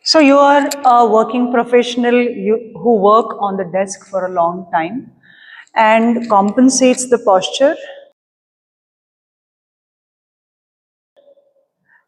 So you are a working professional who work on the desk for a long time and compensates the posture.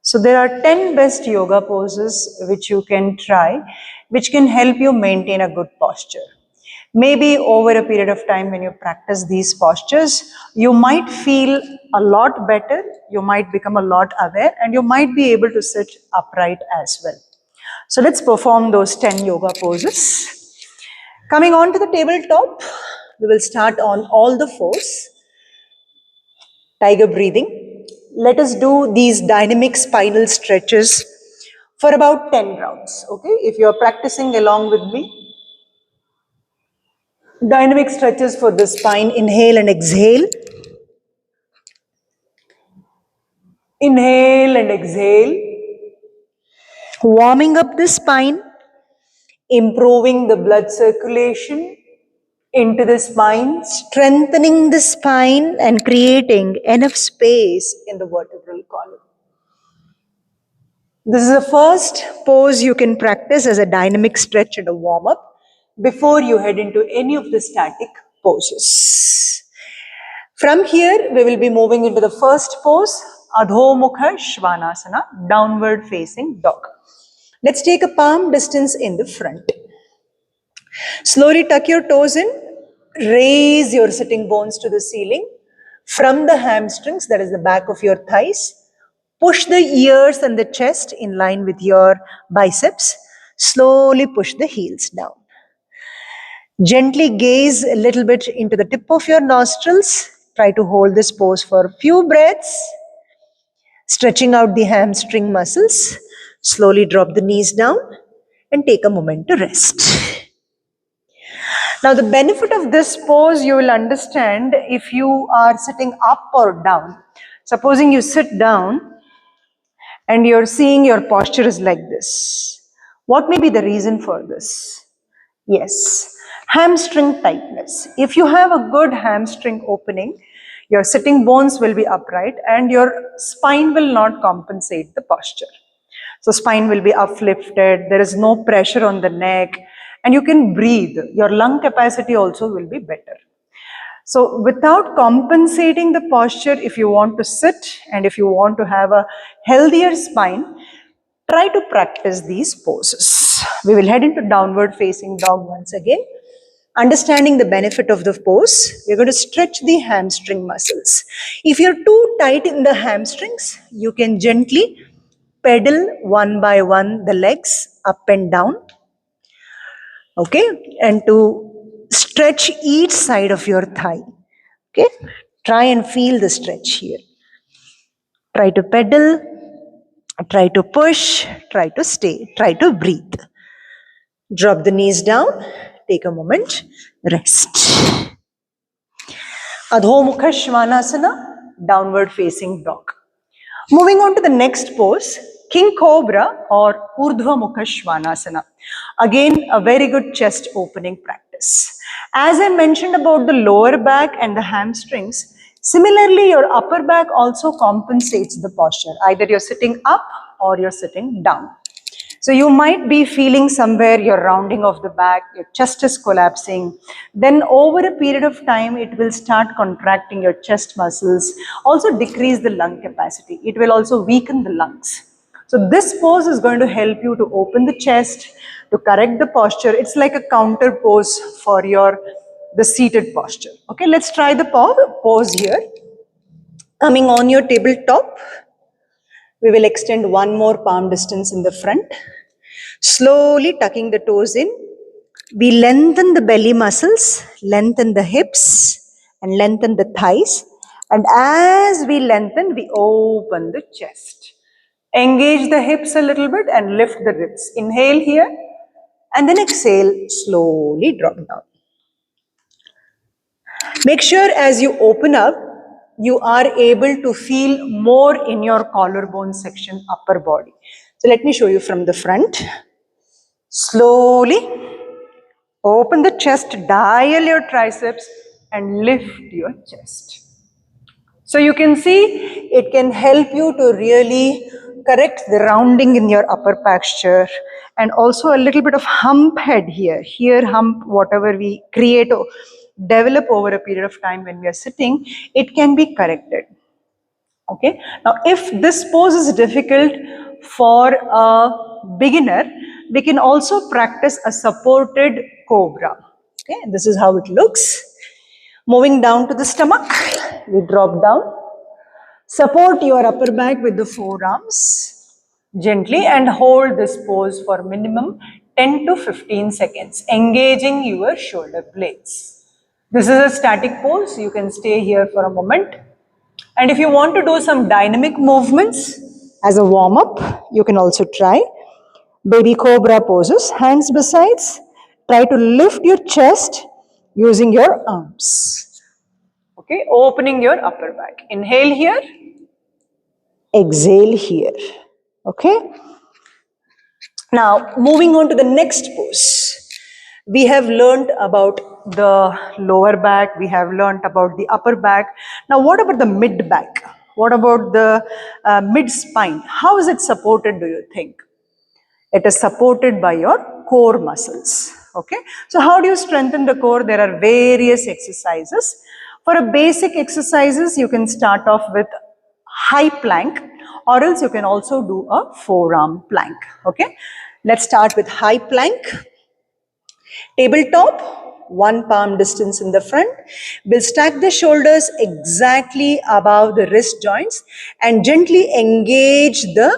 So there are 10 best yoga poses which you can try, which can help you maintain a good posture. Maybe over a period of time when you practice these postures, you might feel a lot better, you might become a lot aware, and you might be able to sit upright as well. So let's perform those 10 yoga poses. Coming on to the tabletop, we will start on all the fours. Tiger breathing. Let us do these dynamic spinal stretches for about 10 rounds. Okay, if you are practicing along with me, dynamic stretches for the spine. Inhale and exhale. Inhale and exhale. Warming up the spine, improving the blood circulation into the spine, strengthening the spine and creating enough space in the vertebral column. This is the first pose you can practice as a dynamic stretch and a warm-up before you head into any of the static poses. From here, we will be moving into the first pose, Adho Mukha Svanasana, downward facing dog. Let's take a palm distance in the front. Slowly tuck your toes in, raise your sitting bones to the ceiling. From the hamstrings, that is the back of your thighs, push the ears and the chest in line with your biceps. Slowly push the heels down. Gently gaze a little bit into the tip of your nostrils. Try to hold this pose for a few breaths. Stretching out the hamstring muscles. Slowly drop the knees down and take a moment to rest. Now, the benefit of this pose you will understand if you are sitting up or down. Supposing you sit down and you're seeing your posture is like this. What may be the reason for this? Yes, hamstring tightness. If you have a good hamstring opening, your sitting bones will be upright and your spine will not compensate the posture. So spine will be uplifted, there is no pressure on the neck, and you can breathe. Your lung capacity also will be better. So without compensating the posture, if you want to sit and if you want to have a healthier spine, try to practice these poses. We will head into downward facing dog once again. Understanding the benefit of the pose, we're going to stretch the hamstring muscles. If you're too tight in the hamstrings, you can gently pedal one by one the legs up and down. Okay, and to stretch each side of your thigh. Okay, try and feel the stretch here. Try to pedal, try to push, try to stay, try to breathe. Drop the knees down, take a moment, rest. Adho Mukha Svanasana, downward facing dog. Moving on to the next pose, King Cobra or Urdhva Mukha Svanasana. Again, a very good chest opening practice. As I mentioned about the lower back and the hamstrings, similarly your upper back also compensates the posture. Either you're sitting up or you're sitting down. So you might be feeling somewhere you're rounding off the back, your chest is collapsing. Then over a period of time, it will start contracting your chest muscles, also decrease the lung capacity. It will also weaken the lungs. So this pose is going to help you to open the chest, to correct the posture. It's like a counter pose for the seated posture. Okay, let's try the pose here. Coming on your tabletop, we will extend one more palm distance in the front. Slowly tucking the toes in. We lengthen the belly muscles, lengthen the hips, and lengthen the thighs. And as we lengthen, we open the chest. Engage the hips a little bit and lift the ribs. Inhale here, and then exhale, slowly drop down. Make sure as you open up, you are able to feel more in your collarbone section, upper body. So let me show you from the front. Slowly open the chest, dial your triceps and lift your chest. So you can see it can help you to really correct the rounding in your upper posture, and also a little bit of hump head here. Here hump, whatever we create or develop over a period of time when we are sitting, it can be corrected. Okay. Now, if this pose is difficult for a beginner, we can also practice a supported cobra. Okay. This is how it looks. Moving down to the stomach, we drop down. Support your upper back with the forearms gently and hold this pose for minimum 10 to 15 seconds, engaging your shoulder blades. This is a static pose. You can stay here for a moment. And if you want to do some dynamic movements as a warm-up, you can also try baby cobra poses, hands besides. Try to lift your chest using your arms. Okay, opening your upper back. Inhale here, exhale here. Okay. Now, moving on to the next pose. We have learned about the lower back, we have learned about the upper back. Now, what about the mid back? What about the mid spine? How is it supported, do you think? It is supported by your core muscles. Okay. So, how do you strengthen the core? There are various exercises. For a basic exercises, you can start off with high plank, or else you can also do a forearm plank. Okay. Let's start with high plank. Tabletop, one palm distance in the front. We'll stack the shoulders exactly above the wrist joints and gently engage the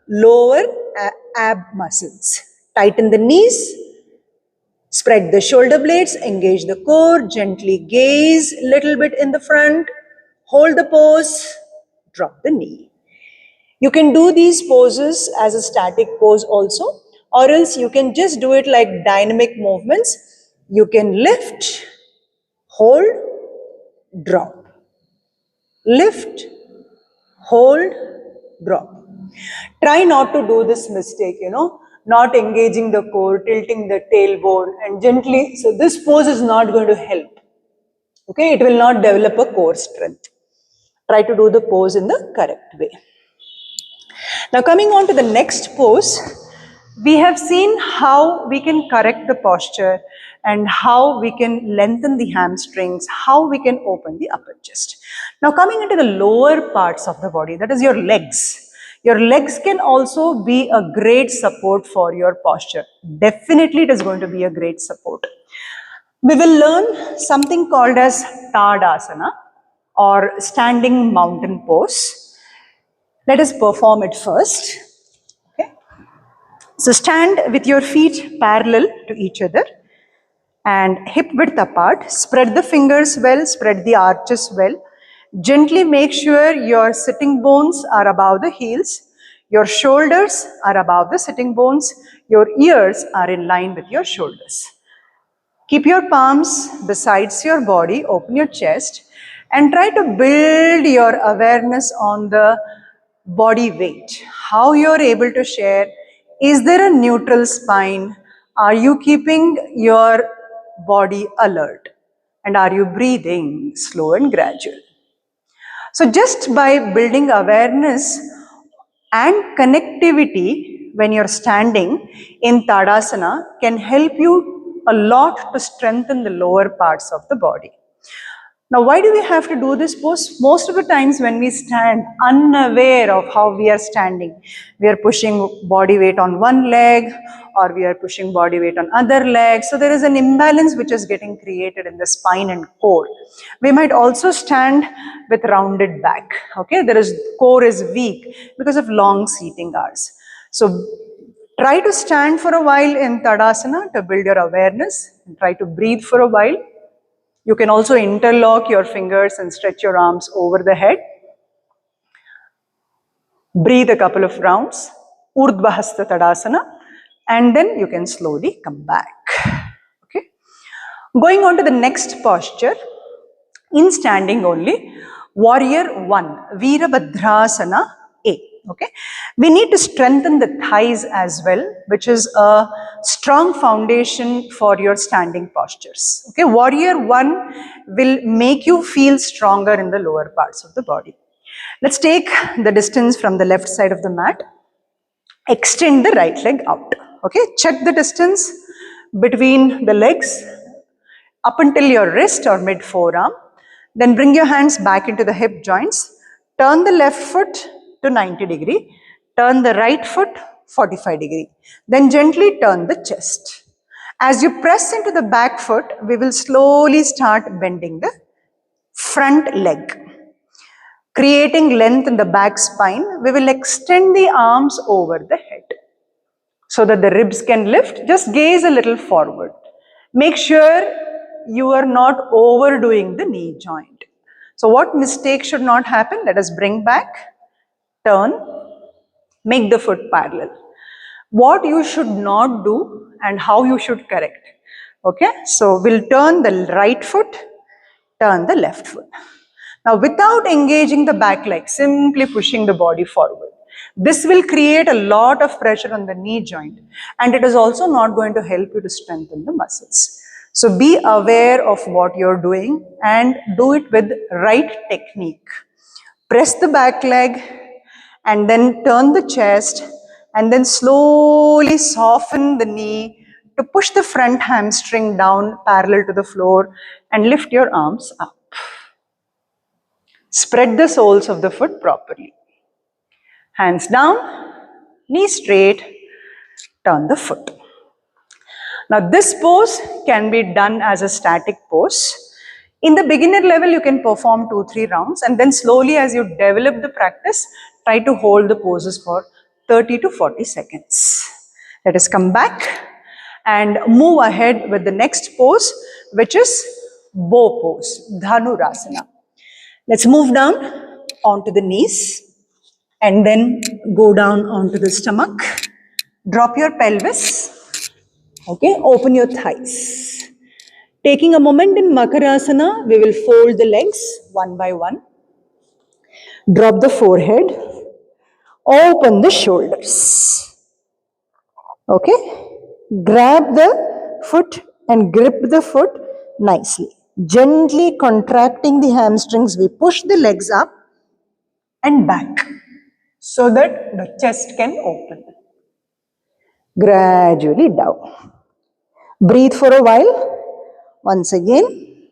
lower ab muscles. Tighten the knees, spread the shoulder blades, engage the core, gently gaze a little bit in the front, hold the pose, drop the knee. You can do these poses as a static pose also, or else you can just do it like dynamic movements. You can lift, hold, drop. Lift, hold, drop. Try not to do this mistake, not engaging the core, tilting the tailbone and gently. So this pose is not going to help. Okay, it will not develop a core strength. Try to do the pose in the correct way. Now coming on to the next pose, we have seen how we can correct the posture and how we can lengthen the hamstrings, how we can open the upper chest. Now coming into the lower parts of the body, that is your legs. Your legs can also be a great support for your posture. Definitely it is going to be a great support. We will learn something called as Tadasana or standing mountain pose. Let us perform it first. Okay. So stand with your feet parallel to each other and hip width apart. Spread the fingers well, spread the arches well. Gently make sure your sitting bones are above the heels. Your shoulders are above the sitting bones. Your ears are in line with your shoulders. Keep your palms besides your body, open your chest and try to build your awareness on the body weight. How you're able to share. Is there a neutral spine? Are you keeping your body alert? And are you breathing slow and gradual? So just by building awareness and connectivity when you're standing in Tadasana can help you a lot to strengthen the lower parts of the body. Now, why do we have to do this pose? Most of the times when we stand unaware of how we are standing, we are pushing body weight on one leg or we are pushing body weight on other leg. So there is an imbalance which is getting created in the spine and core. We might also stand with rounded back. Okay, core is weak because of long seating hours. So try to stand for a while in Tadasana to build your awareness and try to breathe for a while. You can also interlock your fingers and stretch your arms over the head. Breathe a couple of rounds, Urdhva Hasta Tadasana, and then you can slowly come back. Okay. Going on to the next posture, in standing only, Warrior 1, Veerabhadrasana A. Okay. We need to strengthen the thighs as well, which is a strong foundation for your standing postures. Okay. Warrior 1 will make you feel stronger in the lower parts of the body. Let's take the distance from the left side of the mat. Extend the right leg out. Okay, check the distance between the legs up until your wrist or mid forearm. Then bring your hands back into the hip joints. Turn the left foot to 90 degree. Turn the right foot 45 degree. Then gently turn the chest. As you press into the back foot, we will slowly start bending the front leg. Creating length in the back spine, we will extend the arms over the head so that the ribs can lift. Just gaze a little forward. Make sure you are not overdoing the knee joint. So what mistake should not happen? Let us bring back, turn, make the foot parallel. What you should not do and how you should correct. Okay, so we'll turn the right foot, turn the left foot. Now without engaging the back leg, simply pushing the body forward. This will create a lot of pressure on the knee joint, and it is also not going to help you to strengthen the muscles. So be aware of what you're doing and do it with right technique. Press the back leg and then turn the chest and then slowly soften the knee to push the front hamstring down parallel to the floor and lift your arms up. Spread the soles of the foot properly. Hands down, knee straight, turn the foot. Now this pose can be done as a static pose. In the beginner level, you can perform 2-3 rounds, and then slowly as you develop the practice, try to hold the poses for 30 to 40 seconds. Let us come back and move ahead with the next pose, which is bow pose, Dhanurasana. Let's move down onto the knees and then go down onto the stomach. Drop your pelvis. Okay, open your thighs. Taking a moment in Makarasana, we will fold the legs one by one. Drop the forehead. Open the shoulders. Okay, grab the foot and grip the foot nicely. Gently contracting the hamstrings, we push the legs up and back so that the chest can open. Gradually down. Breathe for a while. Once again,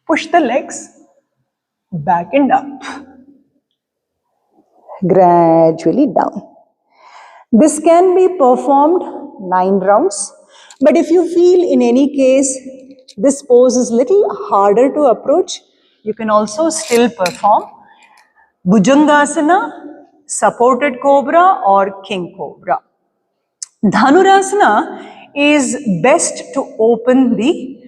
push the legs back and up. Gradually down. This can be performed 9 rounds, but if you feel in any case this pose is little harder to approach, you can also still perform Bhujangasana, supported Cobra or King Cobra. Dhanurasana is best to open the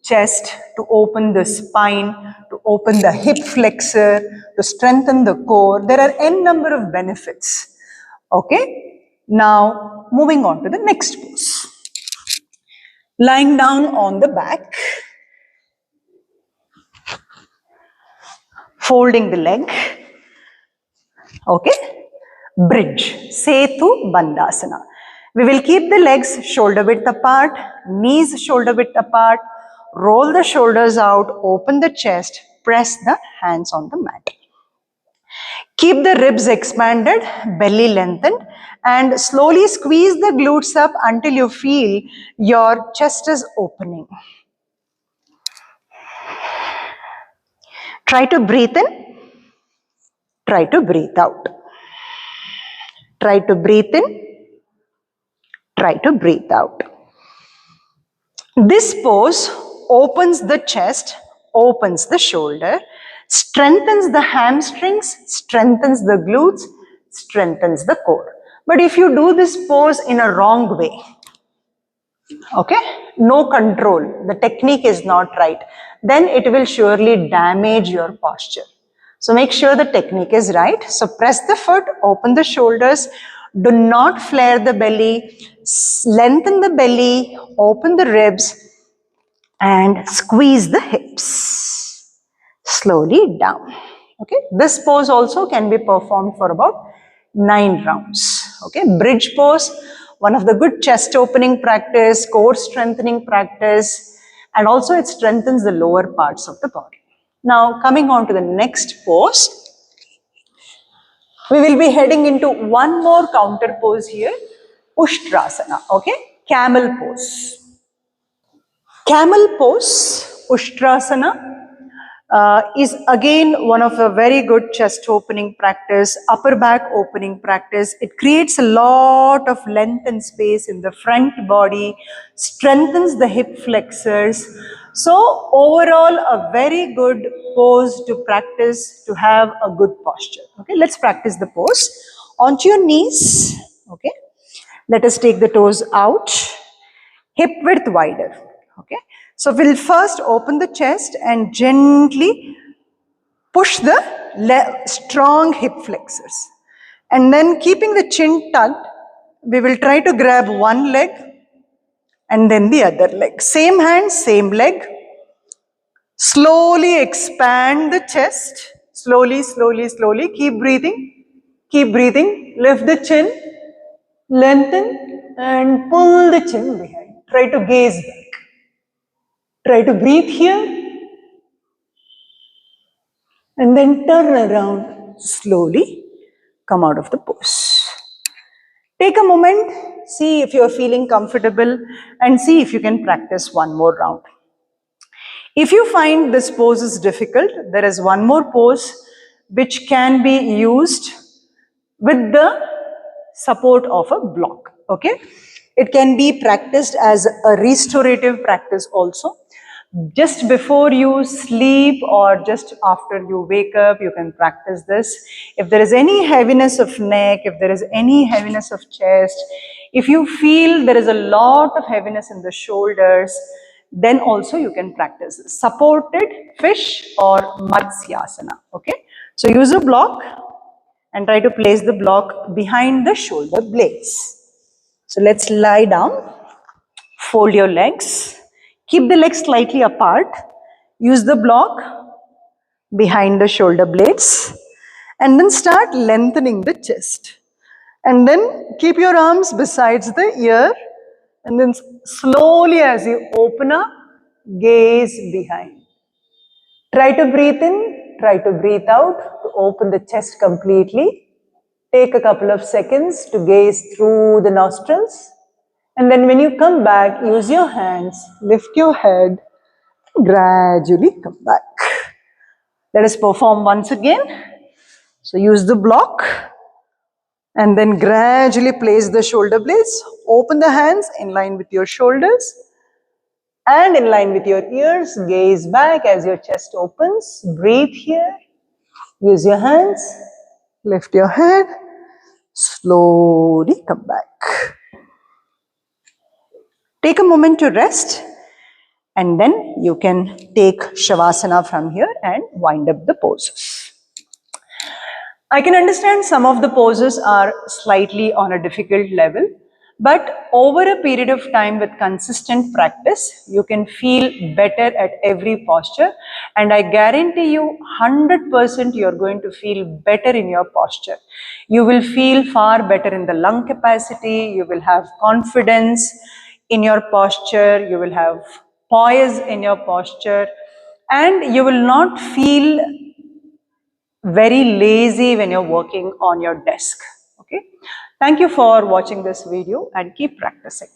chest, to open the spine, to open the hip flexor, to strengthen the core. There are n number of benefits. Okay, now moving on to the next pose. Lying down on the back, folding the leg. Okay, bridge, Setu Bandhasana. We will keep the legs shoulder width apart, knees shoulder width apart, roll the shoulders out, open the chest, press the hands on the mat. Keep the ribs expanded, belly lengthened, and slowly squeeze the glutes up until you feel your chest is opening. Try to breathe in, try to breathe out. Try to breathe in, try to breathe out. This pose opens the chest, opens the shoulder, strengthens the hamstrings, strengthens the glutes, strengthens the core. But if you do this pose in a wrong way, okay, no control, the technique is not right, then it will surely damage your posture. So make sure the technique is right. So press the foot, open the shoulders, do not flare the belly, lengthen the belly, open the ribs, and squeeze the hips. Slowly down. Okay, this pose also can be performed for about 9 rounds. Okay, bridge pose, one of the good chest opening practice, core strengthening practice, and also it strengthens the lower parts of the body. Now coming on to the next pose, We will be heading into one more counter pose here, Ushtrasana, okay? Camel pose. Camel pose, Ushtrasana, is again one of a very good chest opening practice, upper back opening practice. It creates a lot of length and space in the front body, strengthens the hip flexors. So overall, a very good pose to practice to have a good posture. Okay, let's practice the pose. Onto your knees, okay. Let us take the toes out, hip width wider, okay. So we'll first open the chest and gently push the strong hip flexors. And then keeping the chin tucked, we will try to grab one leg and then the other leg. Same hand, same leg. Slowly expand the chest. Slowly, slowly, slowly. Keep breathing. Keep breathing. Lift the chin. Lengthen and pull the chin behind. Try to gaze back. Try to breathe here. And then turn around slowly. Come out of the pose. Take a moment, see if you're feeling comfortable and see if you can practice one more round. If you find this pose is difficult, there is one more pose which can be used with the support of a block, okay? It can be practiced as a restorative practice also. Just before you sleep or just after you wake up, you can practice this. If there is any heaviness of neck, if there is any heaviness of chest, if you feel there is a lot of heaviness in the shoulders, then also you can practice this. Supported fish or Matsyasana, okay? So use a block and try to place the block behind the shoulder blades. So let's lie down, fold your legs, keep the legs slightly apart, use the block behind the shoulder blades, and then start lengthening the chest. And then keep your arms besides the ear, and then slowly as you open up, gaze behind. Try to breathe in, try to breathe out to open the chest completely. Take a couple of seconds to gaze through the nostrils. And then when you come back, use your hands, lift your head, gradually come back. Let us perform once again. So use the block and then gradually place the shoulder blades. Open the hands in line with your shoulders and in line with your ears. Gaze back as your chest opens. Breathe here. Use your hands. Lift your head. Slowly come back. Take a moment to rest and then you can take Shavasana from here and wind up the poses. I can understand some of the poses are slightly on a difficult level, but over a period of time with consistent practice, you can feel better at every posture, and I guarantee you 100% you're going to feel better in your posture. You will feel far better in the lung capacity, you will have confidence in your posture, you will have poise in your posture, and you will not feel very lazy when you're working on your desk. Okay. Thank you for watching this video and keep practicing.